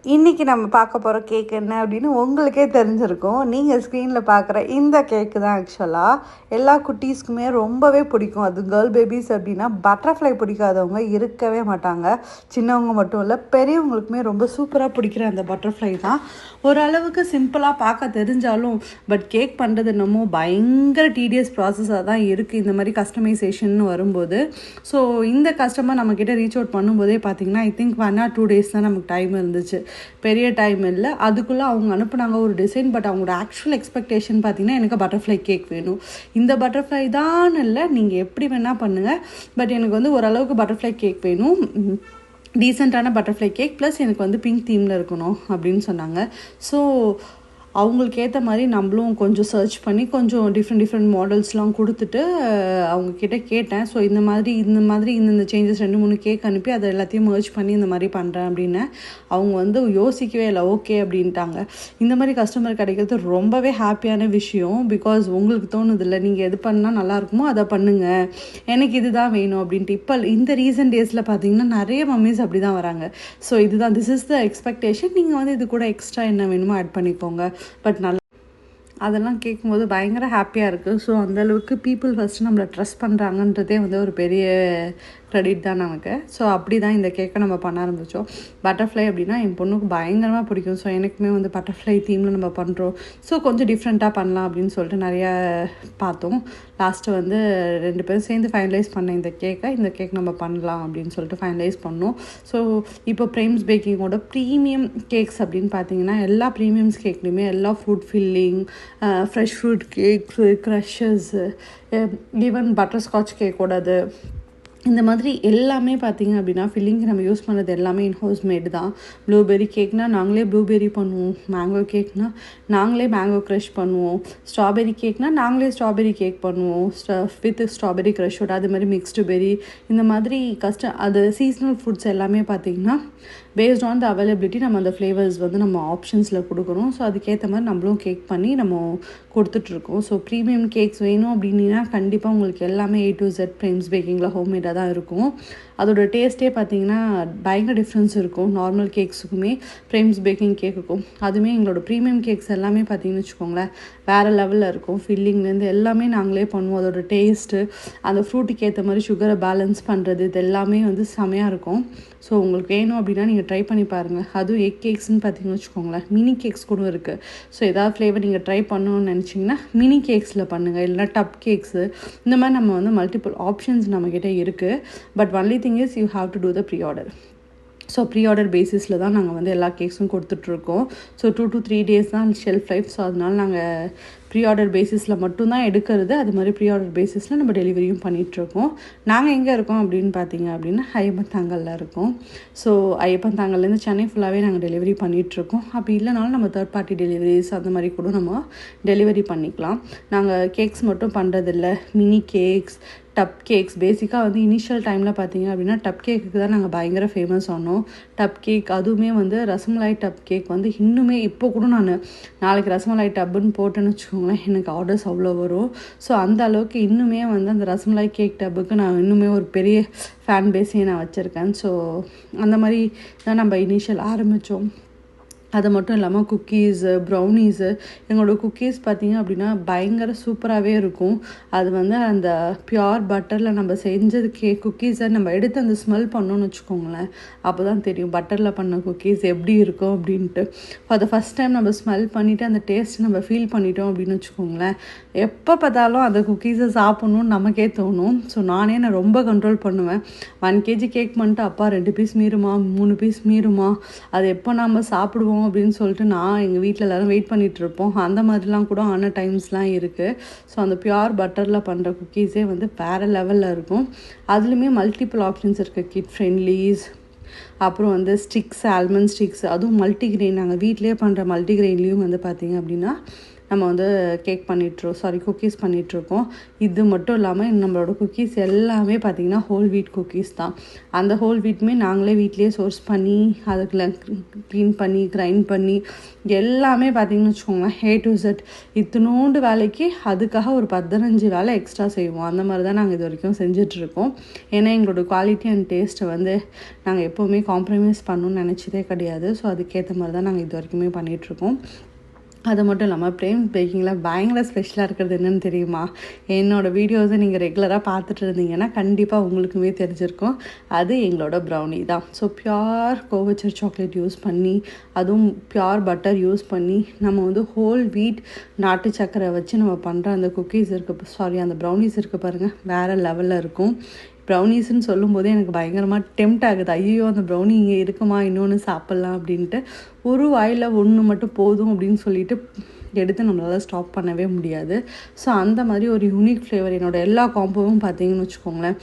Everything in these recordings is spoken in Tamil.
இன்றைக்கி நம்ம பார்க்க போகிற கேக் என்ன அப்படின்னு உங்களுக்கே தெரிஞ்சிருக்கும். நீங்கள் ஸ்க்ரீனில் பார்க்குற இந்த கேக்கு தான் ஆக்சுவலாக எல்லா குட்டீஸ்க்குமே ரொம்பவே பிடிக்கும். அது கேர்ள் பேபிஸ் அப்படின்னா பட்டர்ஃப்ளை பிடிக்காதவங்க இருக்கவே மாட்டாங்க. சின்னவங்க மட்டும் இல்லை, பெரியவங்களுக்குமே ரொம்ப சூப்பராக பிடிக்கிற அந்த பட்டர்ஃப்ளை தான். ஓரளவுக்கு சிம்பிளாக பார்க்க தெரிஞ்சாலும் பட் கேக் பண்ணுறது என்னமோ பயங்கர டீடியஸ் ப்ராசஸாக தான் இருக்குது இந்த மாதிரி கஸ்டமைசேஷன் வரும்போது. ஸோ இந்த கஸ்டமர் நம்மக்கிட்ட ரீச் அவுட் பண்ணும்போதே பார்த்திங்கன்னா ஐ திங்க் 1 or 2 days தான் நமக்கு டைம் இருந்துச்சு. பெரிய டைம் இல்லை. அதுக்குள்ளே அவங்க அனுப்புனாங்க ஒரு டிசைன். பட் அவங்களோட ஆக்சுவல் எக்ஸ்பெக்டேஷன் பார்த்திங்கன்னா எனக்கு பட்டர்ஃப்ளை கேக் வேணும். இந்த பட்டர்ஃப்ளை தான் இல்லை, நீங்கள் எப்படி வேணால் பண்ணுங்கள், பட் எனக்கு வந்து ஓரளவுக்கு பட்டர்ஃப்ளை கேக் வேணும், டீசெண்டான பட்டர்ஃப்ளை கேக் ப்ளஸ் எனக்கு வந்து பிங்க் தீமில் இருக்கணும் அப்படின்னு சொன்னாங்க. ஸோ அவங்களுக்கு ஏற்ற மாதிரி நம்மளும் கொஞ்சம் சர்ச் பண்ணி கொஞ்சம் டிஃப்ரெண்ட் மாடல்ஸ்லாம் கொடுத்துட்டு அவங்கக்கிட்ட கேட்டேன். ஸோ இந்த மாதிரி இந்த சேஞ்சஸ் 2-3 கேக் அனுப்பி அதை எல்லாத்தையும் மர்ஜ் பண்ணி இந்த மாதிரி பண்ணுறேன் அப்படின்னு அவங்க வந்து யோசிக்கவே இல்லை, ஓகே அப்படின்ட்டாங்க. இந்த மாதிரி கஸ்டமர் கிடைக்கிறது ரொம்பவே ஹாப்பியான விஷயம். பிகாஸ் உங்களுக்கு தோணுதில்லை நீங்கள் எது பண்ணால் நல்லாயிருக்குமோ அதை பண்ணுங்கள், எனக்கு இது தான் வேணும் அப்படின்ட்டு. இப்போ இந்த ரீசன்ட் டேஸில் பார்த்தீங்கன்னா நிறைய மம்மிஸ் அப்படி தான் வராங்க. ஸோ இதுதான் திஸ் இஸ் த எக்ஸ்பெக்டேஷன், நீங்கள் வந்து இது கூட எக்ஸ்ட்ரா என்ன வேணுமோ ஆட் பண்ணிக்கோங்க. பட் அதெல்லாம் கேட்கும்போது பயங்கர ஹாப்பியாக இருக்குது. ஸோ அந்தளவுக்கு பீப்புள் ஃபஸ்ட்டு நம்மளை ட்ரஸ்ட் பண்ணுறாங்கன்றதே வந்து ஒரு பெரிய க்ரெடிட் தான் நமக்கு. ஸோ அப்படி தான் இந்த கேக்கை நம்ம பண்ண ஆரம்பித்தோம். பட்டர்ஃப்ளை அப்படின்னா என் பொண்ணுக்கு பயங்கரமாக பிடிக்கும். ஸோ எனக்குமே வந்து பட்டர்ஃப்ளை தீமில் நம்ம பண்ணுறோம், ஸோ கொஞ்சம் டிஃப்ரெண்ட்டாக பண்ணலாம் அப்படின்னு சொல்லிட்டு நிறையா பார்த்தோம். லாஸ்ட்டு வந்து 2 பேரும் சேர்ந்து ஃபைனலைஸ் பண்ண இந்த கேக் நம்ம பண்ணலாம் அப்படின்னு சொல்லிட்டு ஃபைனலைஸ் பண்ணோம். ஸோ இப்போ ப்ரைம்ஸ் பேக்கிங்கோட ப்ரீமியம் கேக்ஸ் அப்படின்னு பார்த்தீங்கன்னா எல்லா ப்ரீமியம்ஸ் கேக்லேயுமே எல்லா fruit filling, fresh fruit cakes, crushes, even butterscotch கேக்கோடது, இந்த மாதிரி எல்லாமே பார்த்திங்க அப்படின்னா ஃபில்லிங்க்கு நம்ம யூஸ் பண்ணுறது எல்லாமே இன்ஹவுஸ் மேடு தான். ப்ளூபெர்ரி கேக்னால் நாங்களே ப்ளூபெர்ரி பண்ணுவோம், மேங்கோ கேக்னால் நாங்களே மேங்கோ க்ரஷ் பண்ணுவோம், ஸ்ட்ராபெரி கேக்னால் நாங்களே ஸ்ட்ராபெரி கேக் பண்ணுவோம் வித் ஸ்ட்ராபெரி க்ரஷோட. அது மாதிரி மிக்ஸ்டு பெர்ரி, இந்த மாதிரி அது சீஸ்னல் ஃப்ரூட்ஸ் எல்லாமே பார்த்திங்கன்னா பேஸ்ட் ஆன் த அவைலபிலிட்டி நம்ம அந்த ஃப்ளேவர்ஸ் வந்து நம்ம ஆப்ஷன்ஸில் கொடுக்குறோம். ஸோ அதுக்கேற்ற மாதிரி நம்மளும் கேக் பண்ணி நம்ம கொடுத்துட்ருக்கோம். ஸோ ப்ரீமியம் கேக்ஸ் வேணும் அப்படின்னா கண்டிப்பாக உங்களுக்கு எல்லாமே A to Z ப்ரைம்ஸ் பேக்கிங்கில் ஹோம்மேடாக தான் இருக்கும். அதோட டேஸ்ட்டே பார்த்திங்கன்னா பயங்கர டிஃப்ரென்ஸ் இருக்கும் நார்மல் கேக்ஸுக்குமே ப்ரைம்ஸ் பேக்கிங் கேக்குக்கும். அதுவுமே எங்களோட ப்ரீமியம் கேக்ஸ் எல்லாமே பார்த்திங்கன்னு வச்சுக்கோங்களேன் வேறு லெவலில் இருக்கும். ஃபில்லிங்லேருந்து எல்லாமே நாங்களே பண்ணுவோம். அதோட டேஸ்ட்டு, அந்த ஃப்ரூட்டுக்கு ஏற்ற மாதிரி சுகரை பேலன்ஸ் பண்ணுறது, இது எல்லாமே வந்து செமையாக இருக்கும். ஸோ உங்களுக்கு வேணும் அப்படின்னா நீங்கள் ட்ரை பண்ணி பாருங்கள். அதுவும் எக் கேக்ஸ்ன்னு பார்த்திங்கன்னு வச்சுக்கோங்களேன் மினி கேக்ஸ் கூட இருக்குது. ஸோ ஏதாவது ஃப்ளேவர் நீங்கள் ட்ரை பண்ணணும்னு நினச்சிங்கன்னா மினி கேக்ஸில் பண்ணுங்கள், இல்லைனா டப் கேக்ஸு, இந்த மாதிரி நம்ம வந்து மல்டிபிள் ஆப்ஷன்ஸ் நம்மக்கிட்ட இருக்குது. But only thing is you have to do the preorder. So preorder பேசிஸில் தான் நாங்கள் வந்து எல்லா கேக்ஸும் கொடுத்துட்ருக்கோம். ஸோ 2 to 3 days தான் ஷெல்ஃப் லைஃப். ஸோ அதனால் நாங்கள் ப்ரீ-ஆர்டர் பேசிஸில் மட்டும்தான் எடுக்கிறது. அது மாதிரி ப்ரீ-ஆர்டர் பேசிஸில் நம்ம டெலிவரியும் பண்ணிகிட்ருக்கோம். நாங்கள் எங்கே இருக்கோம் அப்படின்னு பார்த்தீங்க அப்படின்னா ஐயப்பன்தாங்கலில் இருக்கோம். ஸோ ஐயப்பன்தாங்கல்லேருந்து சென்னை ஃபுல்லாகவே நாங்கள் டெலிவரி பண்ணிகிட்ருக்கோம். அப்படி இல்லைனாலும் நம்ம தேர்ட் பார்ட்டி டெலிவரிஸ் அந்த மாதிரி கூட நம்ம டெலிவரி பண்ணிக்கலாம். நாங்கள் கேக்ஸ் மட்டும் பண்ணுறதில்ல, மினி கேக்ஸ், டப் கேக்ஸ். பேசிக்காக வந்து இனிஷியல் டைமில் பார்த்தீங்க அப்படின்னா டப் கேக்குக்கு தான் நாங்கள் பயங்கர ஃபேமஸ் ஆனோம். டப் கேக், அதுவுமே வந்து ரசமலாய் டப் கேக் வந்து இன்னுமே இப்போ கூட நான் நாளைக்கு ரசமலாய் டப்புன்னு போட்டேன்னு வச்சுக்கோங்களேன் எனக்கு ஆர்டர்ஸ் அவ்வளோ வரும். ஸோ அந்த அளவுக்கு இன்னுமே வந்து அந்த ரசமலாய் கேக் டப்புக்கு நான் இன்னுமே ஒரு பெரிய ஃபேன் பேஸையே நான் வச்சுருக்கேன். ஸோ அந்த மாதிரி தான் நம்ம இனிஷியல் ஆரம்பித்தோம். அது மட்டும் இல்லாமல் குக்கீஸு, ப்ரௌனீஸு, எங்களோட குக்கீஸ் பார்த்திங்க அப்படின்னா பயங்கர சூப்பராகவே இருக்கும். அது வந்து அந்த பியோர் பட்டரில் நம்ம செஞ்சது குக்கீஸை நம்ம எடுத்து அந்த ஸ்மெல் பண்ணோன்னு வச்சுக்கோங்களேன், அப்போ தான் தெரியும் பட்டரில் பண்ண குக்கீஸ் எப்படி இருக்கும் அப்படின்ட்டு. ஃபார் த ஃபஸ்ட் டைம் நம்ம ஸ்மெல் பண்ணிவிட்டு அந்த டேஸ்ட் நம்ம ஃபீல் பண்ணிட்டோம் அப்படின்னு வச்சுக்கோங்களேன், எப்போ பார்த்தாலும் அந்த குக்கீஸை சாப்பிட்ணுன்னு நமக்கே தோணும். ஸோ நான் ரொம்ப கண்ட்ரோல் பண்ணுவேன். 1 kg கேக் பண்ணிட்டு அப்பா 2 பீஸ் மீறுமா, 3 பீஸ் மீறுமா, அது எப்போ நம்ம சாப்பிடுவோம் அப்படின்னு சொல்லிட்டு நான் எங்கள் வீட்டில் எல்லோரும் வெயிட் பண்ணிகிட்ருப்போம். அந்த மாதிரிலாம் கூட ஆன டைம்ஸ்லாம் இருக்குது. ஸோ அந்த பியோர் பட்டரில் பண்ணுற குக்கீஸே வந்து வேறு லெவலில் இருக்கும். அதுலேயுமே மல்டிபிள் ஆப்ஷன்ஸ் இருக்குது. கிட் ஃப்ரெண்ட்லீஸ், அப்புறம் வந்து ஸ்டிக்ஸ், ஆல்மண்ட் ஸ்டிக்ஸ், அதுவும் மல்டிக்ரெயின். நாங்கள் வீட்டிலே பண்ணுற மல்டிக்ரெயின்லேயும் வந்து பார்த்திங்க அப்படின்னா நம்ம வந்து குக்கீஸ் பண்ணிகிட்ருக்கோம். இது மட்டும் இல்லாமல் நம்மளோட குக்கீஸ் எல்லாமே பார்த்திங்கன்னா ஹோல் வீட் குக்கீஸ் தான். அந்த ஹோல் வீட்டுமே நாங்களே வீட்லேயே சோர்ஸ் பண்ணி அதுக்குள்ள க்ளீன் பண்ணி கிரைண்ட் பண்ணி எல்லாமே பார்த்திங்கன்னு வச்சுக்கோங்களேன் A to Z இத்தினோண்டு வேலைக்கு அதுக்காக ஒரு 15 வேலை எக்ஸ்ட்ரா செய்வோம். அந்த மாதிரி தான் நாங்கள் இது வரைக்கும் செஞ்சிட்ருக்கோம். ஏன்னா எங்களோட குவாலிட்டி அண்ட் டேஸ்ட்டை வந்து நாங்கள் எப்போவுமே காம்ப்ரமைஸ் பண்ணணும்னு நினச்சதே கிடையாது. ஸோ அதுக்கேற்ற மாதிரி தான் நாங்கள் இது வரைக்குமே பண்ணிகிட்ருக்கோம். அது மட்டும் இல்லாமல் பிரேம் பேக்கிங்கில் பயங்கர ஸ்பெஷலாக இருக்கிறது என்னென்னு தெரியுமா? என்னோடய வீடியோஸை நீங்கள் ரெகுலராக பார்த்துட்டு இருந்தீங்கன்னா கண்டிப்பாக உங்களுக்குமே தெரிஞ்சிருக்கும். அது எங்களோட ப்ரௌனி தான். ஸோ பியோர் கோவச்சர் சாக்லேட் யூஸ் பண்ணி, அதுவும் பியோர் பட்டர் யூஸ் பண்ணி நம்ம வந்து ஹோல் வீட் நாட்டு சக்கரை வச்சு நம்ம பண்ணுற அந்த குக்கீஸ் அந்த ப்ரௌனிஸ் இருக்குது பாருங்கள், வேறு லெவலில் இருக்கும். ப்ரௌனிஸ்ன்னு சொல்லும்போதே எனக்கு பயங்கரமாக டெம்ட் ஆகுது. ஐயோ அந்த ப்ரௌனி இங்கே இருக்குமா, இன்னொன்று சாப்பிட்லாம் அப்படின்ட்டு. ஒரு வாயில் ஒன்று மட்டும் போதும் அப்படின்னு சொல்லிட்டு எடுத்து நம்மளால் ஸ்டாப் பண்ணவே முடியாது. ஸோ அந்த மாதிரி ஒரு யூனிக் ஃப்ளேவர். என்னோடய எல்லா காம்போவும் பார்த்தீங்கன்னு வச்சுக்கோங்களேன்,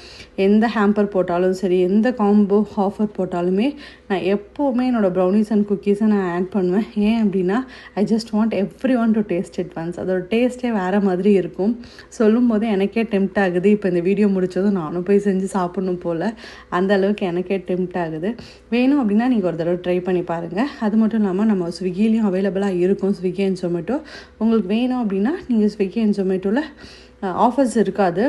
எந்த ஹேம்பர் போட்டாலும் சரி, எந்த காம்போ ஆஃபர் போட்டாலுமே நான் எப்போவுமே என்னோடய ப்ரௌனிஸ் அண்ட் குக்கீஸை நான் ஆட் பண்ணுவேன். ஏன் அப்படின்னா I just want every one to taste it once. அதோட டேஸ்ட்டே வேறு மாதிரி இருக்கும். சொல்லும் போது எனக்கே டெம்ட் ஆகுது. இப்போ இந்த வீடியோ முடித்ததும் நானும் போய் செஞ்சு சாப்பிட்ணும் போல், அந்த அளவுக்கு எனக்கே டெம்ட் ஆகுது. வேணும் அப்படின்னா நீங்கள் ஒரு தடவை ட்ரை பண்ணி பாருங்கள். அது மட்டும் இல்லாமல் நம்ம ஸ்விக்கிலையும் அவைலபிளாக இருக்கும், ஸ்விக்கி அண்ட் ஜொமேட்டோ. உங்களுக்கு வேணும் அப்படின்னா நீங்கள் ஸ்விக்கி அண்ட் ஜொமேட்டோவில் ஆஃபர்ஸ் இருக்காது.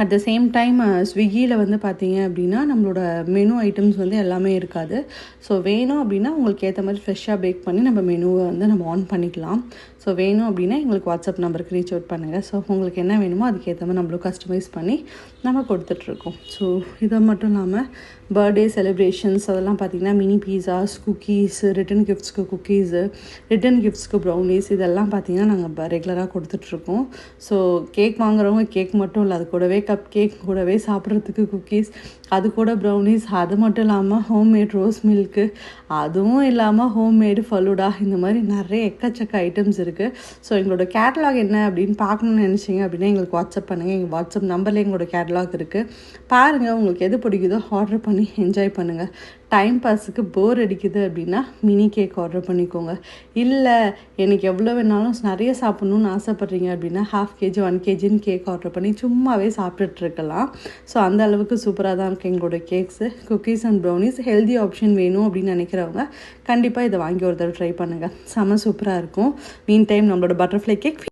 அட் த சேம் டைம் ஸ்விக்கியில் வந்து பார்த்தீங்க அப்படின்னா நம்மளோட மெனு ஐட்டம்ஸ் வந்து எல்லாமே இருக்காது. ஸோ வேணும் அப்படின்னா உங்களுக்கு ஏற்ற மாதிரி ஃப்ரெஷ்ஷாக பேக் பண்ணி நம்ம மெனுவை வந்து நம்ம ஆன் பண்ணிக்கலாம். ஸோ வேணும் அப்படின்னா எங்களுக்கு வாட்ஸ்அப் நம்பருக்கு ரீச் அவுட் பண்ணுங்கள். ஸோ உங்களுக்கு என்ன வேணுமோ அதுக்கேற்ற மாதிரி நம்மளும் கஸ்டமைஸ் பண்ணி நம்ம கொடுத்துட்ருக்கோம். ஸோ இதை மட்டும் இல்லாமல் பர்த்டே செலிப்ரேஷன்ஸ் அதெல்லாம் பார்த்திங்கன்னா மினி பீஸாஸ், குக்கீஸு, ரிட்டன் கிஃப்ட்ஸ்க்கு குக்கீஸு, ரிட்டன் கிஃப்ட்ஸ்க்கு ப்ரௌனிஸ், இதெல்லாம் பார்த்திங்கன்னா நாங்கள் ரெகுலராக கொடுத்துட்ருக்கோம். ஸோ கேக் வாங்குறவங்க கேக் மட்டும் இல்லை, அது கூடவே கப் கேக், கூடவே சாப்பிட்றதுக்கு குக்கீஸ், அது கூட ப்ரௌனிஸ், அது மட்டும் இல்லாமல் ஹோம்மேட் ரோஸ் மில்க்கு, அதுவும் இல்லாமல் ஹோம்மேடு ஃபலூடா, இந்த மாதிரி நிறைய எக்கச்சக்க ஐட்டம்ஸ் இருக்குது. ஸோ எங்களோட கேட்டலாக் என்ன அப்படின்னு பார்க்கணுன்னு நினச்சிங்க அப்படின்னா எங்களுக்கு வாட்ஸ்அப் பண்ணுங்கள். எங்கள் வாட்ஸ்அப் நம்பரில் எங்களோட கேட்டலாக் இருக்குது. பாருங்கள், உங்களுக்கு எது பிடிக்குதோ ஆர்டர் பண்ணி என்ஜாய் பண்ணுங்கள். டைம் பாஸுக்கு போர் அடிக்குது அப்படின்னா மினி கேக் ஆர்டர் பண்ணிக்கோங்க. இல்லை எனக்கு எவ்வளோ வேணாலும் நிறைய சாப்பிட்ணுன்னு ஆசைப்பட்றீங்க அப்படின்னா 1/2 kg 1 kgன்னு கேக் ஆர்டர் பண்ணி சும்மாவே சாப்பிட்டுட்ருக்கலாம். ஸோ அந்த அளவுக்கு சூப்பராக தான் இருக்குது எங்களோட cakes, cookies and brownies. Healthy option வேணும் அப்படின்னு நினைக்கிறவங்க கண்டிப்பாக இதை வாங்கி ஒரு தடவை ட்ரை பண்ணுங்கள். செம சூப்பராக இருக்கும். மீன் டைம் நம்மளோட பட்டர்ஃப்ளை கேக்